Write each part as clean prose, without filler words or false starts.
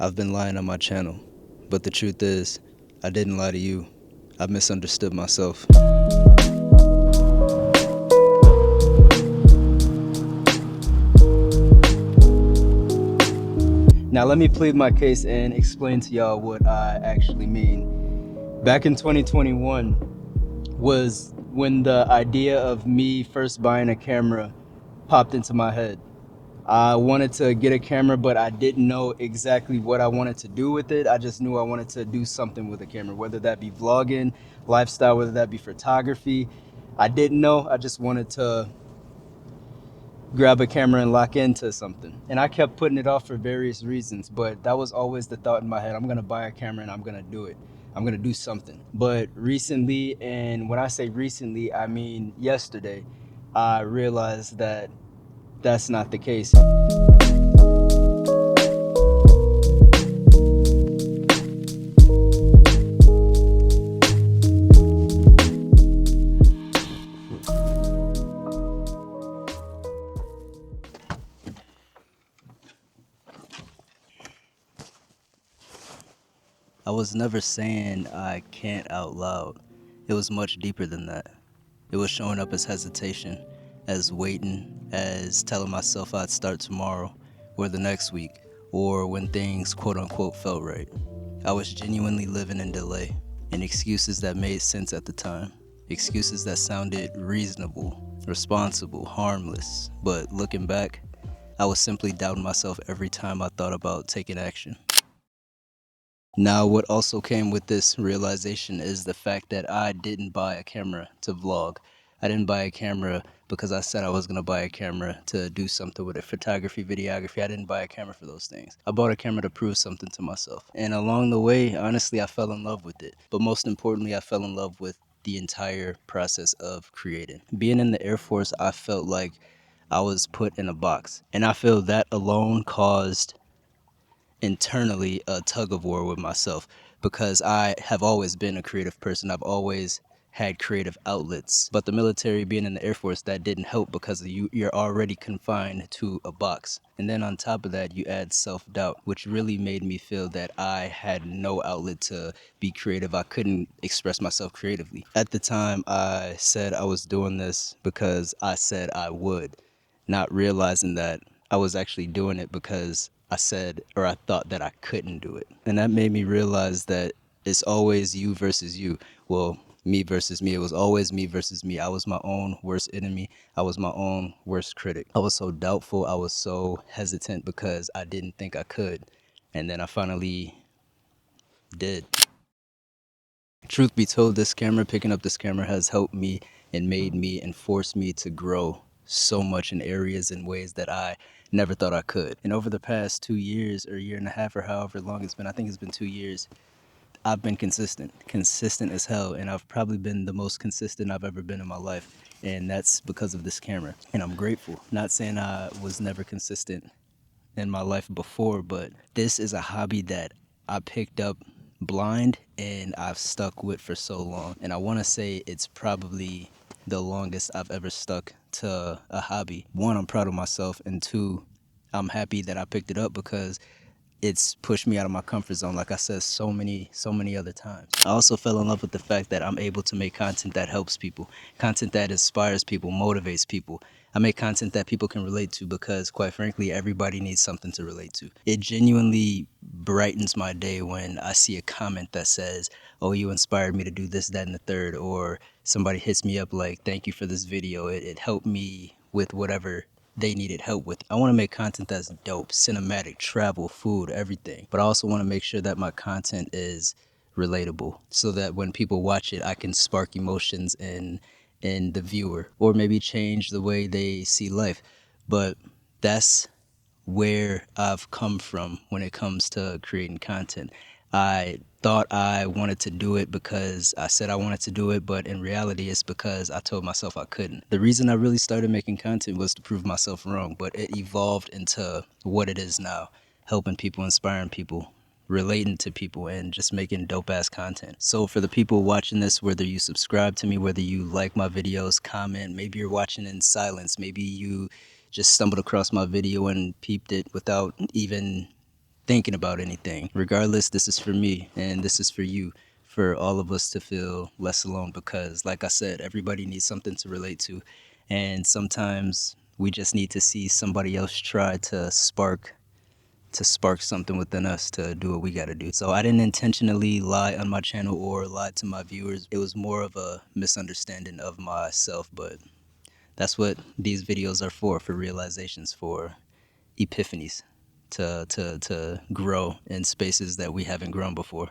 I've been lying on my channel, but the truth is, I didn't lie to you. I misunderstood myself. Now let me plead my case and explain to y'all what I actually mean. Back in 2021 was when the idea of me first buying a camera popped into my head. I wanted to get a camera, but I didn't know exactly what I wanted to do with it. I just knew I wanted to do something with a camera, whether that be vlogging, lifestyle, whether that be photography. I didn't know. I just wanted to grab a camera and lock into something. And I kept putting it off for various reasons, but that was always the thought in my head. I'm gonna buy a camera and I'm gonna do it. I'm gonna do something. But recently, and when I say recently, I mean yesterday, I realized that that's not the case. I was never saying I can't out loud. It was much deeper than that. It was showing up as hesitation, as waiting, as telling myself I'd start tomorrow or the next week, or when things quote unquote felt right. I was genuinely living in delay, and excuses that made sense at the time. Excuses that sounded reasonable, responsible, harmless. But looking back, I was simply doubting myself every time I thought about taking action. Now, what also came with this realization is the fact that I didn't buy a camera to vlog. I didn't buy a camera because I said I was going to buy a camera to do something with it, photography, videography. I didn't buy a camera for those things. I bought a camera to prove something to myself. And along the way, honestly, I fell in love with it. But most importantly, I fell in love with the entire process of creating. Being in the Air Force, I felt like I was put in a box. And I feel that alone caused internally a tug of war with myself, because I have always been a creative person. I've always had creative outlets, but the military, being in the Air Force, that didn't help because you're already confined to a box. And then on top of that, you add self-doubt, which really made me feel that I had no outlet to be creative. I couldn't express myself creatively. At the time, I said I was doing this because I said I would, not realizing that I was actually doing it because I said, or I thought that I couldn't do it. And that made me realize that it's always you versus you. Well, me versus me. It was always me versus me. I was my own worst enemy. I was my own worst critic. I was so doubtful. I was so hesitant because I didn't think I could. And then I finally did. Truth be told, picking up this camera has helped me and made me and forced me to grow so much in areas and ways that I never thought I could. And over the past 2 years or year and a half or however long it's been, I think it's been 2 years, I've been consistent as hell. And I've probably been the most consistent I've ever been in my life. And that's because of this camera. And I'm grateful. Not saying I was never consistent in my life before, but this is a hobby that I picked up blind and I've stuck with for so long. And I want to say it's probably the longest I've ever stuck to a hobby. One, I'm proud of myself, and two, I'm happy that I picked it up because it's pushed me out of my comfort zone, like I said so many other times. I also fell in love with the fact that I'm able to make content that helps people, content that inspires people, motivates people. I make content that people can relate to because, quite frankly, everybody needs something to relate to. It genuinely brightens my day when I see a comment that says, oh, you inspired me to do this, that, and the third, or somebody hits me up like, thank you for this video. It helped me with whatever they needed help with. I want to make content that's dope, cinematic, travel, food, everything. But I also want to make sure that my content is relatable so that when people watch it, I can spark emotions in the viewer, or maybe change the way they see life. But that's where I've come from when it comes to creating content. I thought I wanted to do it because I said I wanted to do it, but in reality, it's because I told myself I couldn't. The reason I really started making content was to prove myself wrong, but it evolved into what it is now, helping people, inspiring people, relating to people, and just making dope ass content. So for the people watching this, whether you subscribe to me, whether you like my videos, comment, maybe you're watching in silence, maybe you just stumbled across my video and peeped it without even thinking about anything. Regardless, this is for me and this is for you, for all of us to feel less alone because, like I said, everybody needs something to relate to. And sometimes we just need to see somebody else try to spark something within us to do what we got to do. So I didn't intentionally lie on my channel or lie to my viewers. It was more of a misunderstanding of myself, but that's what these videos are for realizations, for epiphanies, to grow in spaces that we haven't grown before.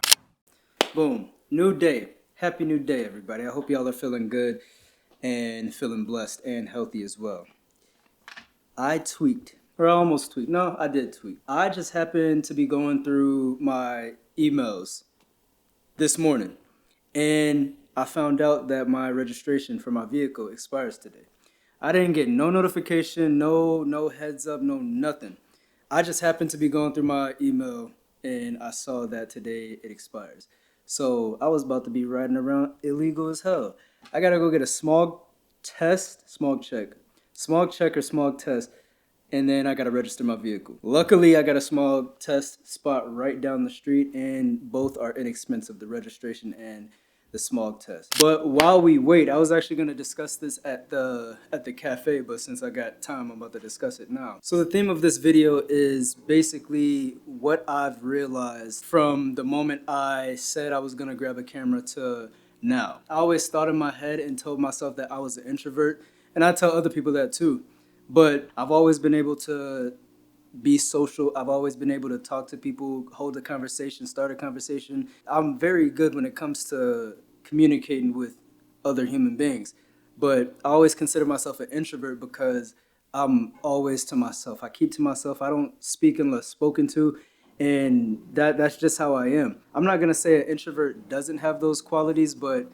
Boom. New day. Happy new day, everybody. I hope y'all are feeling good and feeling blessed and healthy as well. I tweaked, or I almost tweaked. No, I did tweak. I just happened to be going through my emails this morning, and I found out that my registration for my vehicle expires today. I didn't get no notification, no heads up, no nothing. I just happened to be going through my email, and I saw that today it expires. So I was about to be riding around illegal as hell. I gotta go get a smog check or smog test, and then I gotta register my vehicle. Luckily, I got a smog test spot right down the street, and both are inexpensive, the registration and the smog test. But while we wait, I was actually gonna discuss this at the cafe, but since I got time, I'm about to discuss it now. So the theme of this video is basically what I've realized from the moment I said I was gonna grab a camera to now. I always thought in my head and told myself that I was an introvert, and I tell other people that too. But I've always been able to be social. I've always been able to talk to people, hold a conversation, start a conversation. I'm very good when it comes to communicating with other human beings. But I always consider myself an introvert because I'm always to myself. I keep to myself. I don't speak unless spoken to. And that's just how I am. I'm not going to say an introvert doesn't have those qualities, but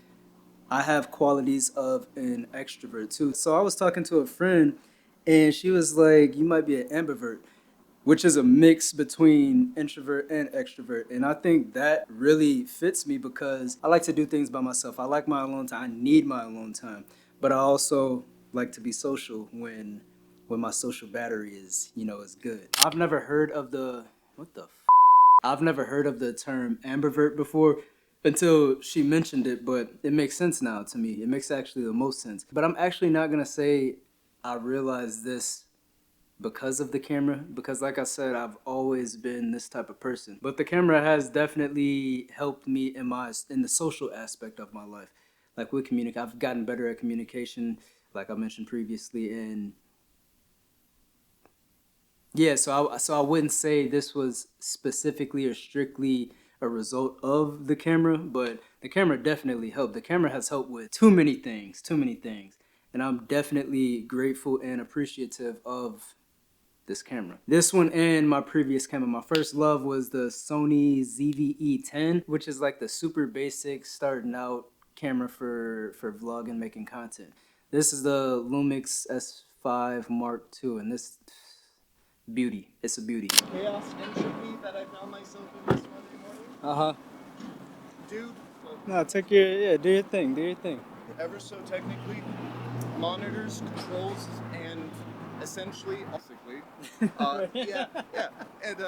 I have qualities of an extrovert too. So I was talking to a friend, and she was like, you might be an ambivert, which is a mix between introvert and extrovert. And I think that really fits me because I like to do things by myself. I like my alone time. I need my alone time. But I also like to be social when my social battery is good. I've never heard of the I've never heard of the term ambivert before until she mentioned it, but it makes sense now to me. It makes actually the most sense. But I'm actually not gonna say I realized this because of the camera, because like I said, I've always been this type of person. But the camera has definitely helped me in the social aspect of my life. Like with I've gotten better at communication, like I mentioned previously, and yeah, so I wouldn't say this was specifically or strictly a result of the camera, but the camera definitely helped. The camera has helped with too many things. And I'm definitely grateful and appreciative of this camera. This one and my previous camera. My first love was the Sony ZV-E10, which is like the super basic starting out camera for vlogging, making content. This is the Lumix S5 Mark II, and this beauty. It's a beauty. Chaos entropy that I found myself in this Monday morning. Dude. No, do your thing. Ever so technically, monitors, controls, and essentially, yeah, and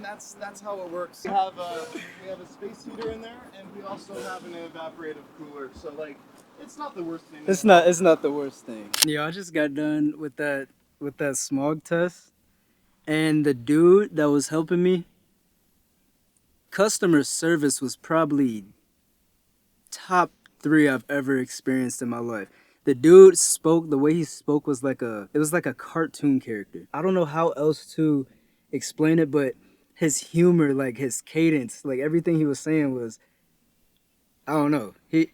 that's how it works. We have a space heater in there, and we also have an evaporative cooler. So like, it's not the worst thing. It's not the worst thing. Yeah, I just got done with that smog test, and the dude that was helping me, customer service was probably top 3 I've ever experienced in my life. The dude spoke, the way he spoke was like a cartoon character. I don't know how else to explain it, but his humor, like his cadence, like everything he was saying was, I don't know. He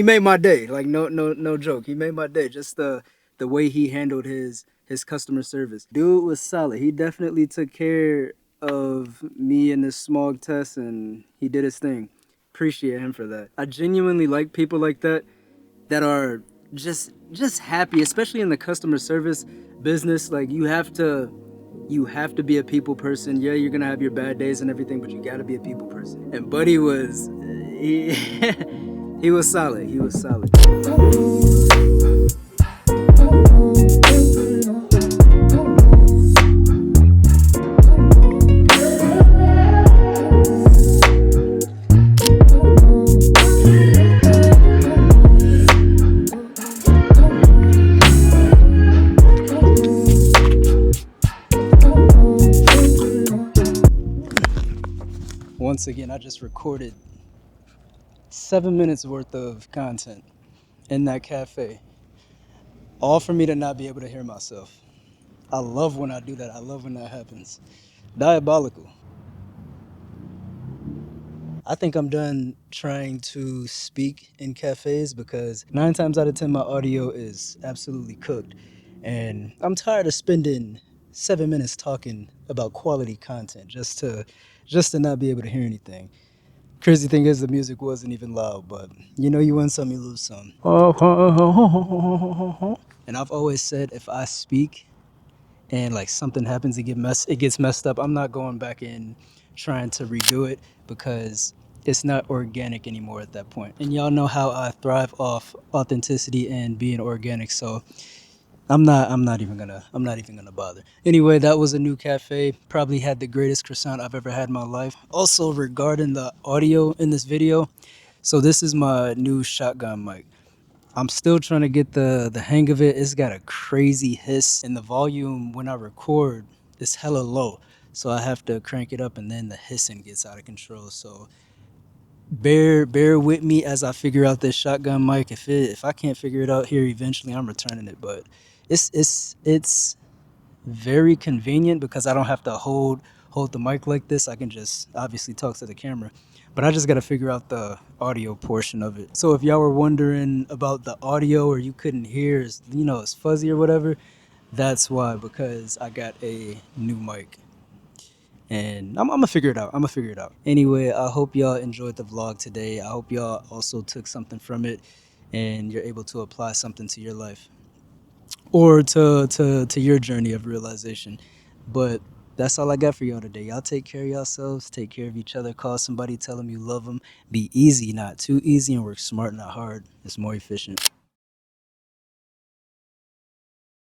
made my day. Like no joke. He made my day. Just the way he handled his customer service. Dude was solid. He definitely took care of me in this smog test, and he did his thing. Appreciate him for that. I genuinely like people like that are just happy, especially in the customer service business. Like you have to be a people person. Yeah, you're gonna have your bad days and everything, but you gotta be a people person. And Buddy was he was solid. He was solid. once again, I just recorded 7 minutes worth of content in that cafe, all for me to not be able to hear myself. I love when I do that. I love when that happens. Diabolical. I think I'm done trying to speak in cafes because 9 times out of 10 my audio is absolutely cooked. And I'm tired of spending 7 minutes talking about quality content just to not be able to hear anything. Crazy thing is the music wasn't even loud, but you win some, you lose some. And I've always said if I speak and like something happens, it gets messed up, I'm not going back in trying to redo it because it's not organic anymore at that point. And y'all know how I thrive off authenticity and being organic, so I'm not even gonna bother. Anyway, that was a new cafe. Probably had the greatest croissant I've ever had in my life. Also, regarding the audio in this video, so this is my new shotgun mic. I'm still trying to get the hang of it. It's got a crazy hiss, and the volume when I record is hella low. So I have to crank it up, and then the hissing gets out of control. So bear with me as I figure out this shotgun mic. If I can't figure it out here, eventually I'm returning it. But it's very convenient because I don't have to hold the mic like this. I can just obviously talk to the camera. But I just got to figure out the audio portion of it. So if y'all were wondering about the audio or you couldn't hear, it's fuzzy or whatever, that's why, because I got a new mic. And I'm gonna figure it out. I'm gonna figure it out. Anyway, I hope y'all enjoyed the vlog today. I hope y'all also took something from it and you're able to apply something to your life or to your journey of realization. But that's all I got for y'all today. Y'all take care of yourselves, take care of each other, call somebody, tell them you love them. Be easy, not too easy, and work smart, not hard. It's more efficient.